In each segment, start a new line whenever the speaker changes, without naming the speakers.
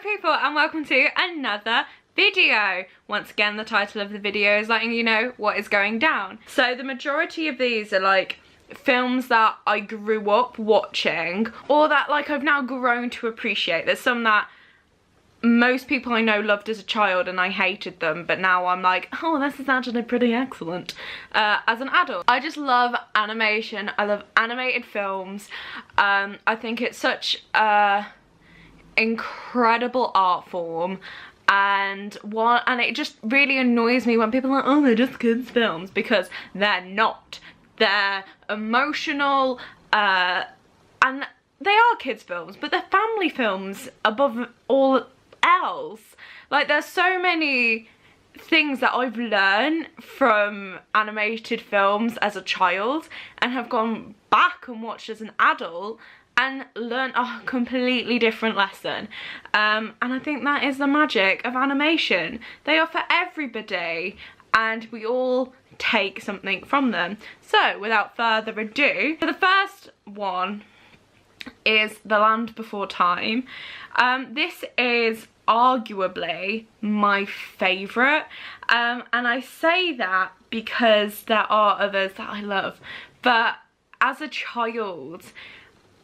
people, and welcome to another video. Once again, the title of the video is letting you know what is going down. So the majority of these are like films that I grew up watching, or that like I've now grown to appreciate. There's some that most people I know loved as a child and I hated them, but now I'm like, oh, this is actually pretty excellent as an adult. I just love animation. I love animated films. I think it's such a incredible art form, and it just really annoys me when people are like, oh, they're just kids films, because they're not. They're emotional, and they are kids films, but they're family films above all else. Like, there's so many things that I've learned from animated films as a child and have gone back and watched as an adult and learned a completely different lesson. And I think that is the magic of animation. They are for everybody and we all take something from them. So without further ado, the first one is The Land Before Time. This is arguably my favourite, and I say that because there are others that I love, but as a child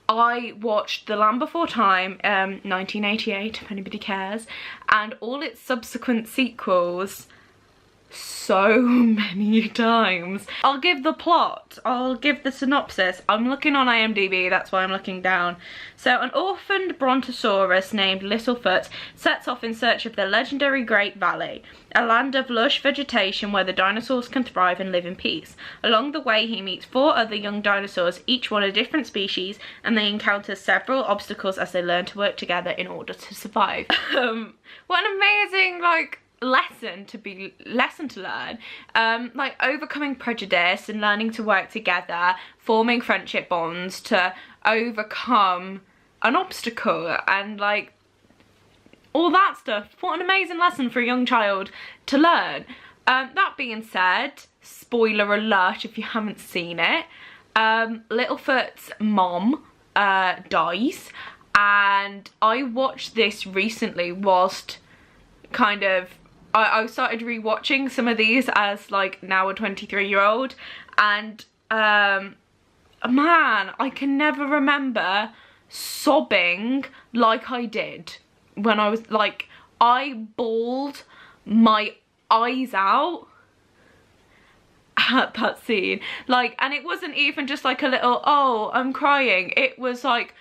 I watched The Land Before Time, 1988 if anybody cares, and all its subsequent sequels so many times. I'll give the plot, I'll give the synopsis. I'm looking on IMDb, that's why I'm looking down. So an orphaned brontosaurus named Littlefoot sets off in search of the legendary Great Valley, a land of lush vegetation where the dinosaurs can thrive and live in peace. Along the way he meets 4 other young dinosaurs, each one a different species, and they encounter several obstacles as they learn to work together in order to survive. What an amazing lesson to learn. Like overcoming prejudice and learning to work together, forming friendship bonds to overcome an obstacle, and like all that stuff. What an amazing lesson for a young child to learn. That being said, spoiler alert if you haven't seen it, Littlefoot's mom dies, and I watched this recently whilst kind of I started rewatching some of these as like now a 23-year-old, and man, I can never remember sobbing like I did when I was like, I bawled my eyes out at that scene. Like, and it wasn't even just like a little, oh, I'm crying. It was like,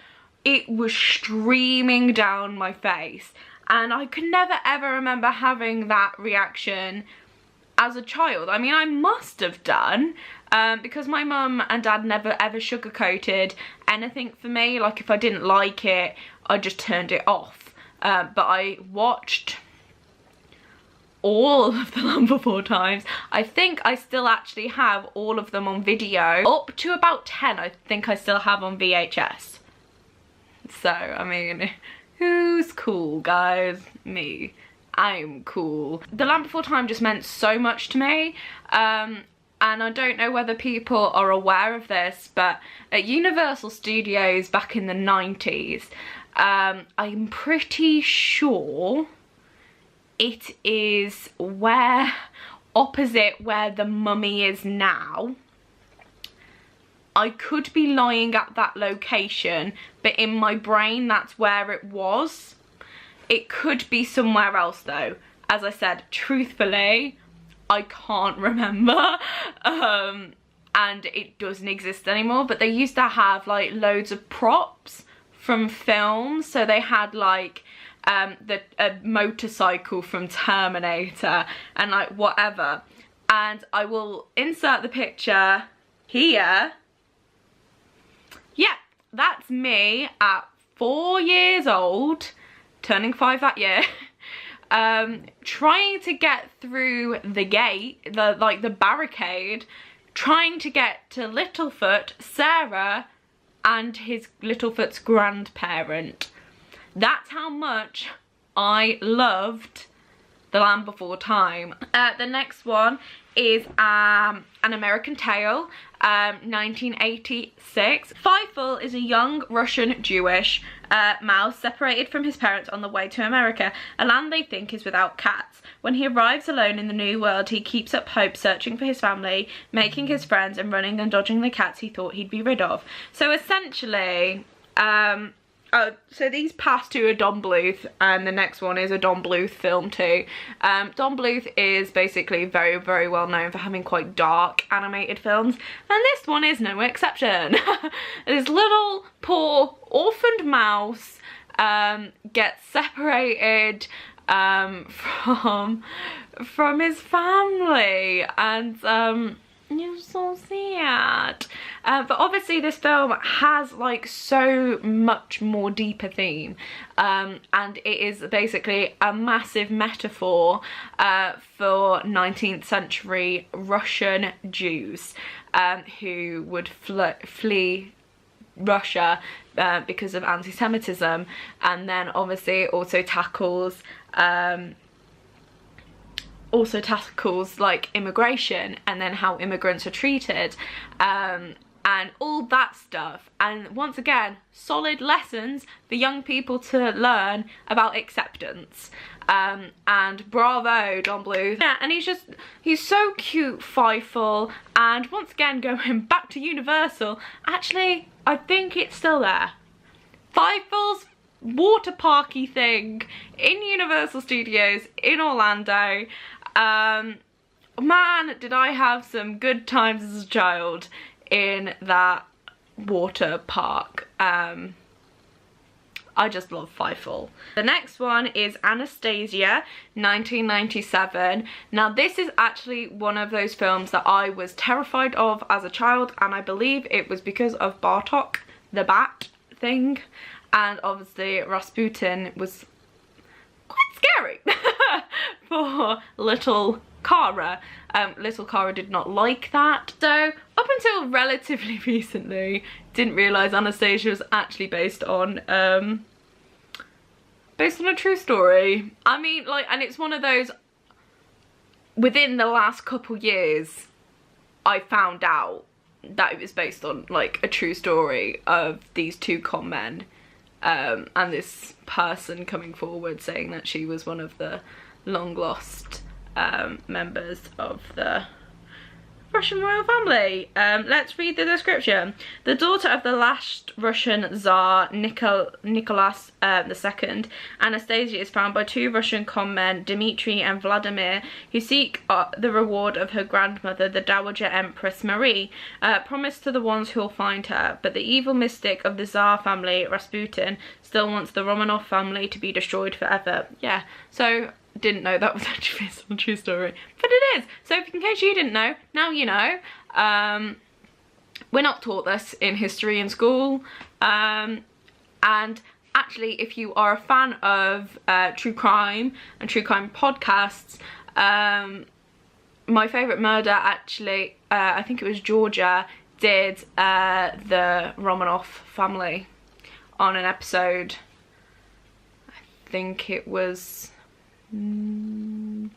it was streaming down my face. And I could never ever remember having that reaction as a child. I mean, I must have done, because my mum and dad never ever sugarcoated anything for me. Like, if I didn't like it, I just turned it off. But I watched all of The Land Before Times. I think I still actually have all of them on video. Up to about 10 I think I still have on VHS. So, I mean, who's cool, guys? Me. I'm cool. The Land Before Time just meant so much to me, and I don't know whether people are aware of this, but at Universal Studios back in the 90s, I'm pretty sure it is opposite where the Mummy is now. I could be lying at that location, but in my brain that's where it was. It could be somewhere else though. As I said, truthfully, I can't remember. And it doesn't exist anymore, but they used to have like loads of props from films. So they had like a motorcycle from Terminator and like whatever. And I will insert the picture here. Yeah, that's me at 4 years old, turning 5 that year, trying to get through the gate, the barricade, trying to get to Littlefoot, Sarah, and his Littlefoot's grandparent. That's how much I loved The Land Before Time. The next one is An American Tale, 1986. Fievel is a young Russian Jewish mouse separated from his parents on the way to America, a land they think is without cats. When he arrives alone in the new world, he keeps up hope, searching for his family, making his friends, and running and dodging the cats he thought he'd be rid of. So essentially, so these past two are Don Bluth, and the next one is a Don Bluth film too. Don Bluth is basically very, very well known for having quite dark animated films, and this one is no exception. This little poor orphaned mouse gets separated from his family, and you're so sad. But obviously this film has like so much more deeper theme, and it is basically a massive metaphor for 19th century Russian Jews who would flee Russia because of anti-Semitism, and then obviously also tackles like immigration, and then how immigrants are treated, and all that stuff. And once again, solid lessons for young people to learn about acceptance. And bravo, Don Bluth. Yeah, and he's so cute, Fievel. And once again, going back to Universal, actually, I think it's still there. Fievel's water parky thing in Universal Studios in Orlando. Man, did I have some good times as a child in that water park. I just love Fievel. The next one is Anastasia, 1997. Now this is actually one of those films that I was terrified of as a child, and I believe it was because of Bartok the bat thing, and obviously Rasputin was quite scary for little Kara. Little Kara did not like that. So up until relatively recently, didn't realise Anastasia was actually based on a true story. I mean, like, and it's one of those, within the last couple years, I found out that it was based on like a true story of these two con men, and this person coming forward saying that she was one of the long lost members of the Russian royal family. Let's read the description. The daughter of the last Russian Tsar Nicholas II, Anastasia is found by two Russian con men, Dmitry and Vladimir, who seek the reward of her grandmother, the Dowager Empress Marie, promised to the ones who'll find her. But the evil mystic of the Tsar family, Rasputin, still wants the Romanov family to be destroyed forever. Yeah, so didn't know that was actually based on a true story, but it is. So in case you didn't know, now you know. We're not taught this in history in school, and actually if you are a fan of true crime and true crime podcasts, My Favourite Murder actually, I think it was Georgia, did the Romanov family on an episode. I think it was June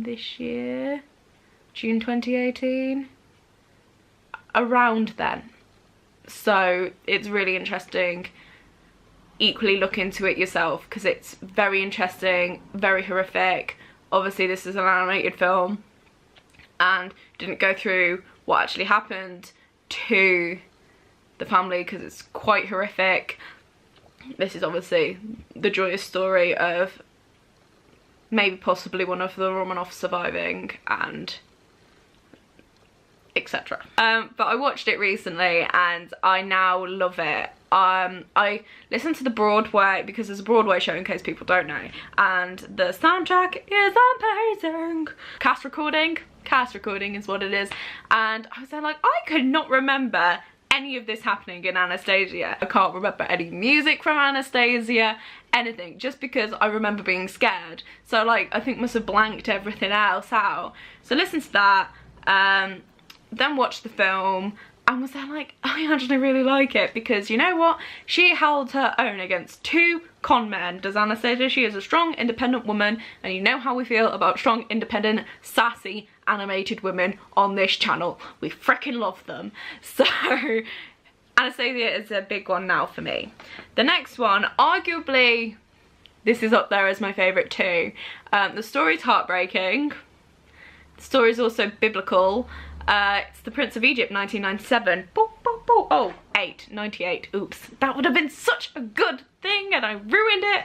this year, June 2018, around then. So it's really interesting. Equally look into it yourself, because it's very interesting, very horrific. Obviously this is an animated film and didn't go through what actually happened to the family, because it's quite horrific. This is obviously the joyous story of maybe possibly one of the Romanovs surviving, and etc. But I watched it recently and I now love it. I listened to the Broadway, because there's a Broadway show in case people don't know, and the soundtrack is amazing. Cast recording is what it is, and I was there like, I could not remember any of this happening in Anastasia. I can't remember any music from Anastasia, anything, just because I remember being scared. So like, I think must have blanked everything else out. So listen to that, then watch the film, and was there like, I actually really like it, because you know what, she held her own against 2 con men. Does Anastasia, she is a strong, independent woman, and you know how we feel about strong, independent, sassy, animated women on this channel. We freaking love them. So Anastasia is a big one now for me. The next one, arguably, this is up there as my favourite too. The story's heartbreaking. The story's also biblical. It's The Prince of Egypt, 1997. Oh, 98. Oops. That would have been such a good thing and I ruined it.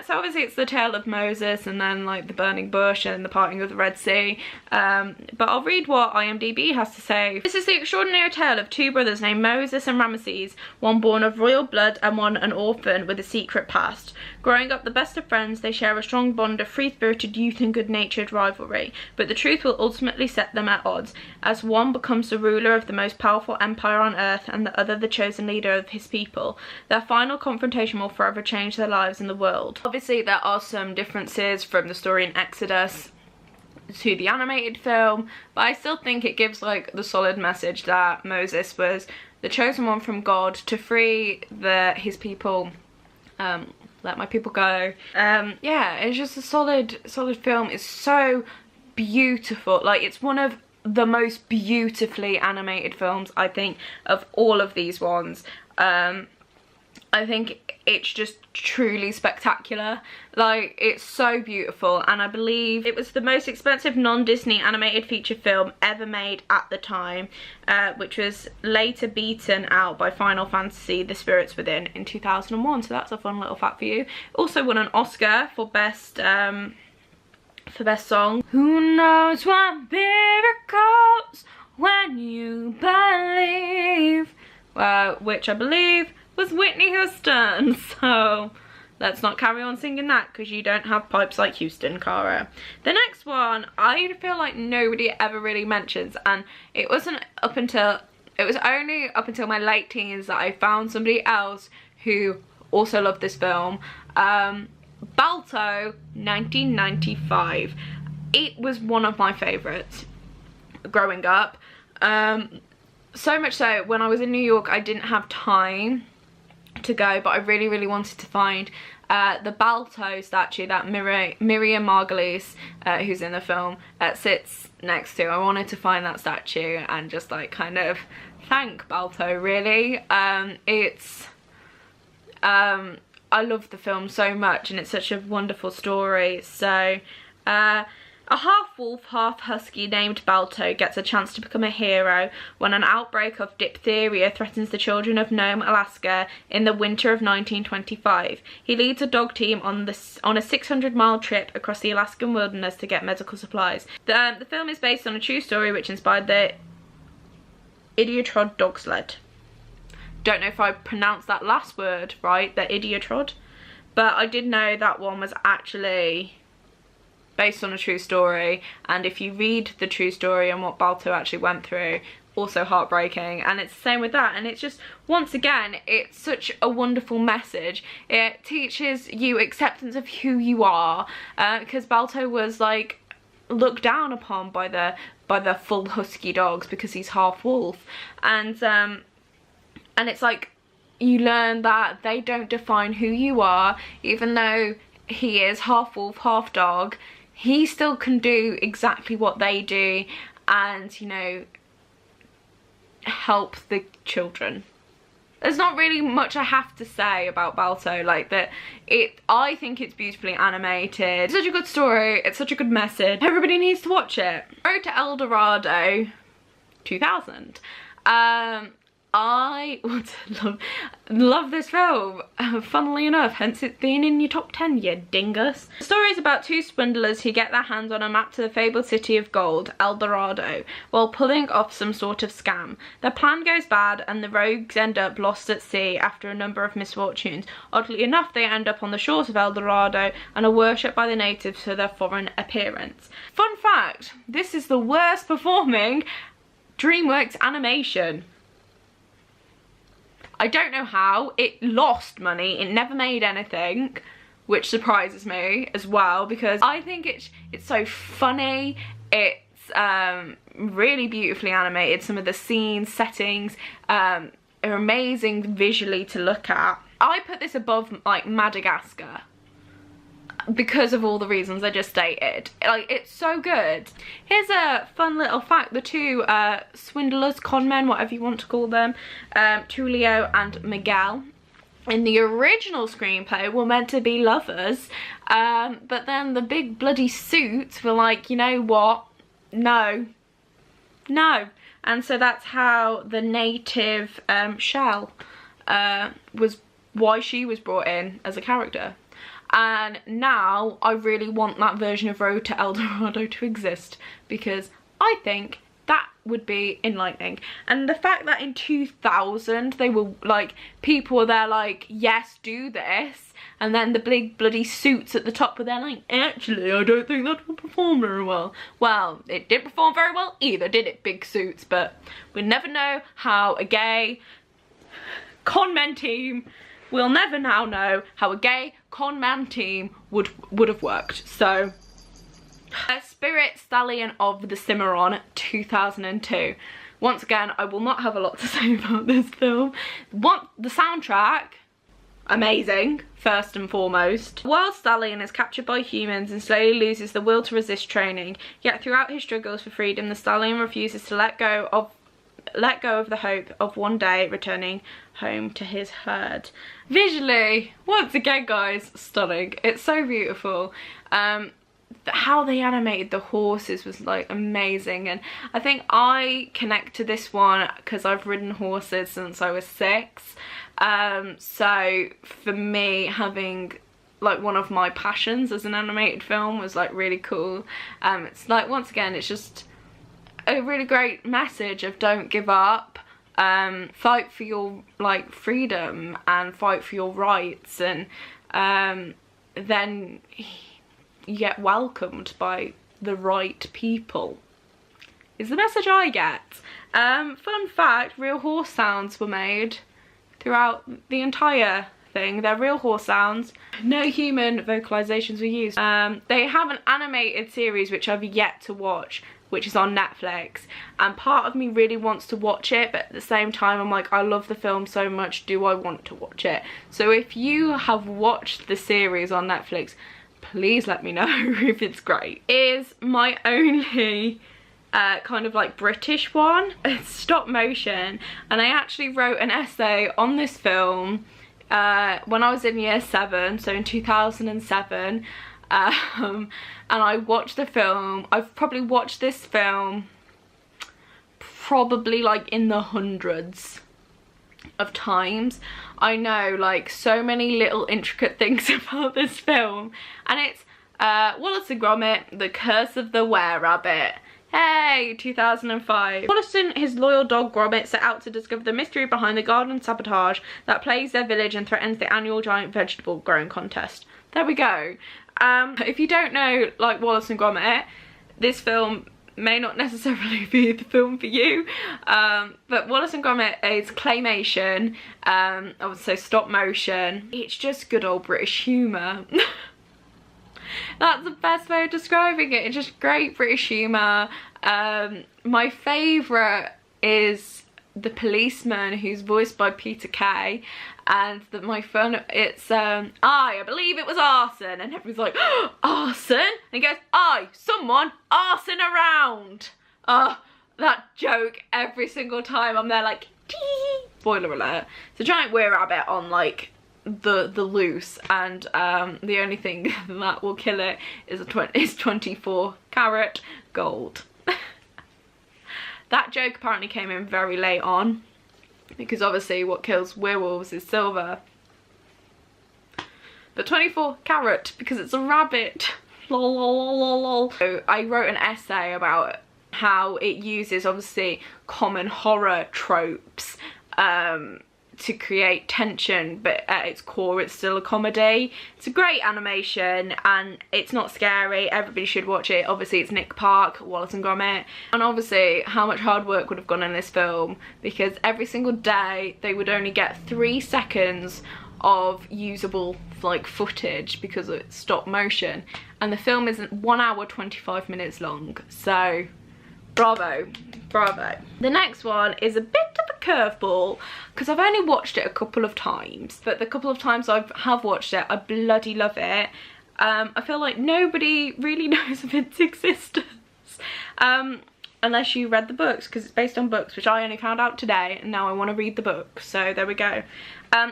So obviously it's the tale of Moses and then like the burning bush and the parting of the Red Sea. But I'll read what IMDb has to say. This is the extraordinary tale of 2 brothers named Moses and Ramesses, one born of royal blood and one an orphan with a secret past. Growing up the best of friends, they share a strong bond of free-spirited youth and good-natured rivalry, but the truth will ultimately set them at odds, as one becomes the ruler of the most powerful empire on earth and the other the chosen leader of his people. Their final confrontation will forever change their lives and the world. Obviously there are some differences from the story in Exodus to the animated film, but I still think it gives like the solid message that Moses was the chosen one from God to free his people, let my people go. Yeah, it's just a solid film. It's so beautiful. Like, it's one of the most beautifully animated films, I think, of all of these ones. I think it's just truly spectacular. Like, it's so beautiful, and I believe it was the most expensive non-Disney animated feature film ever made at the time, which was later beaten out by Final Fantasy The Spirits Within in 2001, so that's a fun little fact for you. Also won an Oscar for best song. Who knows what miracles when you believe, which I believe was Whitney Houston, so let's not carry on singing that because you don't have pipes like Houston, Cara. The next one, I feel like nobody ever really mentions, and it was only up until my late teens that I found somebody else who also loved this film. Balto, 1995. It was one of my favourites growing up. So much so, when I was in New York, I didn't have time to go, but I really wanted to find the Balto statue that Miriam Margolyes, who's in the film, sits next to. I wanted to find that statue and just like kind of thank Balto, really. I love the film so much, and it's such a wonderful story. So a half-wolf, half-husky named Balto gets a chance to become a hero when an outbreak of diphtheria threatens the children of Nome, Alaska in the winter of 1925. He leads a dog team on a 600-mile trip across the Alaskan wilderness to get medical supplies. The film is based on a true story which inspired the Iditarod dog sled. Don't know if I pronounced that last word right, the Iditarod, but I did know that one was actually based on a true story, and if you read the true story and what Balto actually went through, also heartbreaking. And it's the same with that, and it's just, once again, it's such a wonderful message. It teaches you acceptance of who you are, because Balto was like looked down upon by the full husky dogs because he's half wolf, and it's like you learn that they don't define who you are. Even though he is half wolf, half dog, he still can do exactly what they do, and, you know, help the children. There's not really much I have to say about Balto, like that. I think it's beautifully animated. It's such a good story, it's such a good message. Everybody needs to watch it. Road to El Dorado, 2000. I would love this film, funnily enough, hence it being in your top 10, you dingus. The story is about 2 swindlers who get their hands on a map to the fabled city of gold, El Dorado, while pulling off some sort of scam. Their plan goes bad and the rogues end up lost at sea after a number of misfortunes. Oddly enough, they end up on the shores of El Dorado and are worshipped by the natives for their foreign appearance. Fun fact, this is the worst performing DreamWorks animation. I don't know how. It lost money, it never made anything, which surprises me as well, because I think it's so funny, it's really beautifully animated. Some of the scenes, settings are amazing visually to look at. I put this above like Madagascar because of all the reasons I just stated. Like, it's so good. Here's a fun little fact. The two swindlers, con men, whatever you want to call them, Tulio and Miguel, in the original screenplay were meant to be lovers, but then the big bloody suits were like, you know what, no, and so that's how the native Shell was, why she was brought in as a character. And now I really want that version of Road to El Dorado to exist, because I think that would be enlightening. And the fact that in 2000 they were like, people were there like, yes, do this, and then the big bloody suits at the top were there like, actually I don't think that will perform very well. Well, it didn't perform very well either, did it, big suits? But we never know how a gay con men team, we'll never now know how a gay con man team would have worked. So Spirit Stallion of the Cimarron, 2002. Once again, I will not have a lot to say about this film. The soundtrack, amazing, first and foremost. Wild Stallion is captured by humans and slowly loses the will to resist training. Yet throughout his struggles for freedom, the stallion refuses to let go of the hope of one day returning home to his herd. Visually, once again guys, stunning. It's so beautiful. How they animated the horses was like amazing, and I think I connect to this one because I've ridden horses since I was 6. So for me, having like one of my passions as an animated film was like really cool. It's like, once again, it's just a really great message of don't give up, fight for your like freedom and fight for your rights, and then you get welcomed by the right people, is the message I get. Fun fact, real horse sounds were made throughout the entire thing. They're real horse sounds. No human vocalizations were used. They have an animated series which I've yet to watch, which is on Netflix, and part of me really wants to watch it, but at the same time I'm like, I love the film so much, do I want to watch it? So if you have watched the series on Netflix, please let me know if it's great. Is my only kind of like British one. It's stop motion, and I actually wrote an essay on this film when I was in year 7, so in 2007. And I watched the film. I've probably watched this film probably like in the hundreds of times. I know like so many little intricate things about this film, and it's Wallace and Gromit, The Curse of the Were-Rabbit. Hey, 2005. Wallace and his loyal dog Gromit set out to discover the mystery behind the garden sabotage that plagues their village and threatens the annual giant vegetable growing contest. There we go. If you don't know like Wallace and Gromit, this film may not necessarily be the film for you, but Wallace and Gromit is claymation, I would say stop motion. It's just good old British humour. That's the best way of describing it. It's just great British humour. My favourite is the policeman, who's voiced by Peter Kay, and I believe it was arson, and everyone's like, oh, arson? And he goes, aye, someone arson around. Oh, that joke every single time I'm there like, tee. Spoiler alert. It's a giant were-rabbit on like the loose, and the only thing that will kill it is 24 karat gold. That joke apparently came in very late on, because obviously what kills werewolves is silver. But 24 carat because it's a rabbit. Lol, lol, lol, lol, lol. So I wrote an essay about how it uses obviously common horror tropes to create tension, but at its core it's still a comedy. It's a great animation and it's not scary. Everybody should watch it. Obviously it's Nick Park, Wallace and Gromit, and obviously how much hard work would have gone in this film, because every single day they would only get 3 seconds of usable like footage because it's stop motion, and the film is 1 hour 25 minutes long. So Bravo, bravo. The next one is a bit of a curveball because I've only watched it a couple of times, but the couple of times I have watched it, I bloody love it. I feel like nobody really knows of its existence unless you read the books, because it's based on books, which I only found out today, and now I want to read the book, so there we go.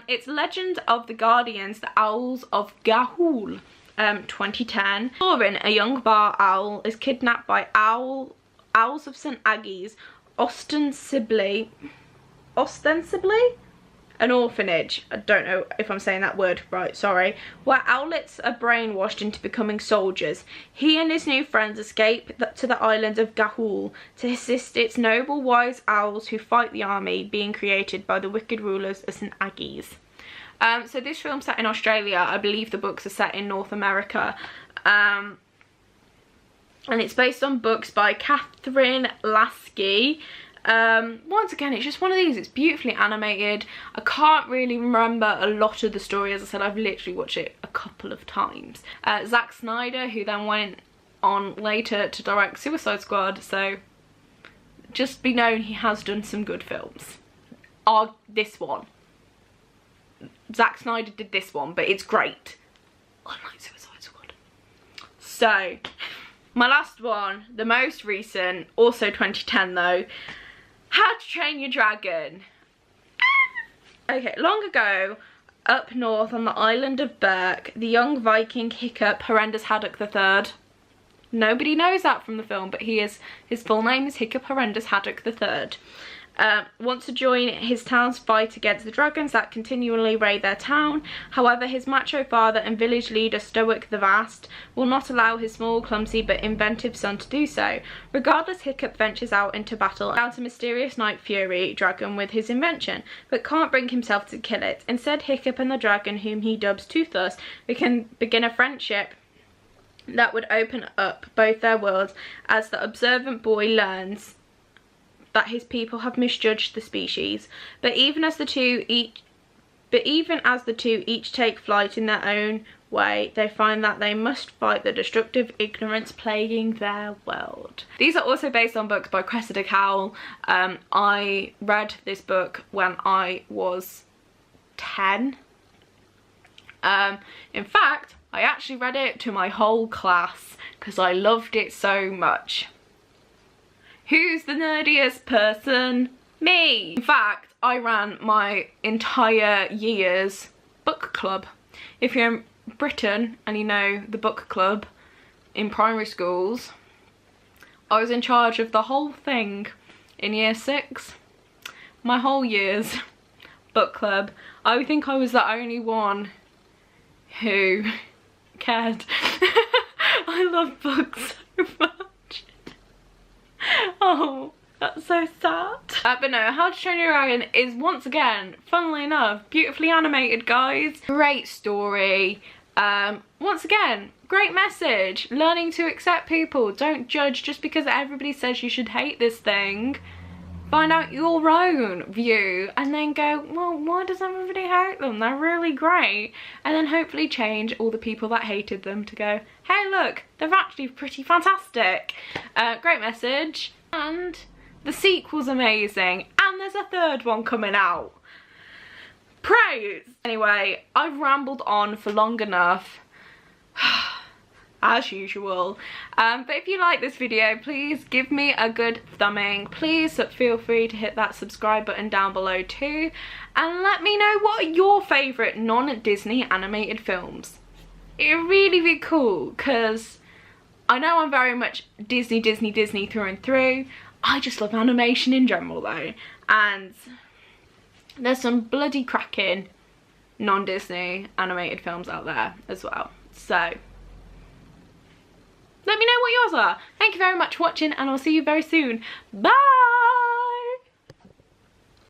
It's Legend of the Guardians, the Owls of Ga'Hoole, 2010. Lauren, a young bar owl, is kidnapped by Owls of St. Aggie's, ostensibly an orphanage, I don't know if I'm saying that word right, sorry, where owlets are brainwashed into becoming soldiers. He and his new friends escape to the island of Ga'Hoole to assist its noble, wise owls who fight the army being created by the wicked rulers of St. Aggie's. So this film's set in Australia. I believe the books are set in North America. And it's based on books by Catherine Lasky. Once again, it's just one of these, it's beautifully animated. I can't really remember a lot of the story. As I said, I've literally watched it a couple of times. Zack Snyder, who then went on later to direct Suicide Squad, so just be known he has done some good films. This one, Zack Snyder did this one, but it's great, unlike Suicide Squad. So my last one, the most recent, also 2010 though, How to Train Your Dragon. Okay, long ago, up north on the island of Berk, the young Viking Hiccup Horrendous Haddock III. Nobody knows that from the film, but his full name is Hiccup Horrendous Haddock III. Wants to join his town's fight against the dragons that continually raid their town. However, his macho father and village leader Stoic the Vast will not allow his small, clumsy but inventive son to do so. Regardless, Hiccup ventures out into battle against a mysterious night fury dragon with his invention, but can't bring himself to kill it. Instead, Hiccup and the dragon, whom he dubs Toothless, can begin a friendship that would open up both their worlds as the observant boy learns that his people have misjudged the species. But even as the two each take flight in their own way, they find that they must fight the destructive ignorance plaguing their world. These are also based on books by Cressida Cowell. I read this book when I was 10. In fact, I actually read it to my whole class because I loved it so much. Who's the nerdiest person? Me! In fact, I ran my entire year's book club. If you're in Britain and you know the book club in primary schools, I was in charge of the whole thing in year 6. My whole year's book club. I think I was the only one who cared. I love books so much. Oh, that's so sad. But no, How to Train Your Dragon is, once again, funnily enough, beautifully animated, guys. Great story. Once again, great message. Learning to accept people. Don't judge just because everybody says you should hate this thing. Find out your own view and then go, well, why does everybody hate them? They're really great. And then hopefully change all the people that hated them to go, hey look, they're actually pretty fantastic. Great message. And the sequel's amazing. And there's a third one coming out. Praise! Anyway, I've rambled on for long enough. As usual. But if you like this video, please give me a good thumbing. Please feel free to hit that subscribe button down below too. And let me know what are your favourite non-Disney animated films. It would really be cool because I know I'm very much Disney through and through. I just love animation in general though. And there's some bloody cracking non-Disney animated films out there as well. So let me know what yours are. Thank you very much for watching and I'll see you very soon. Bye!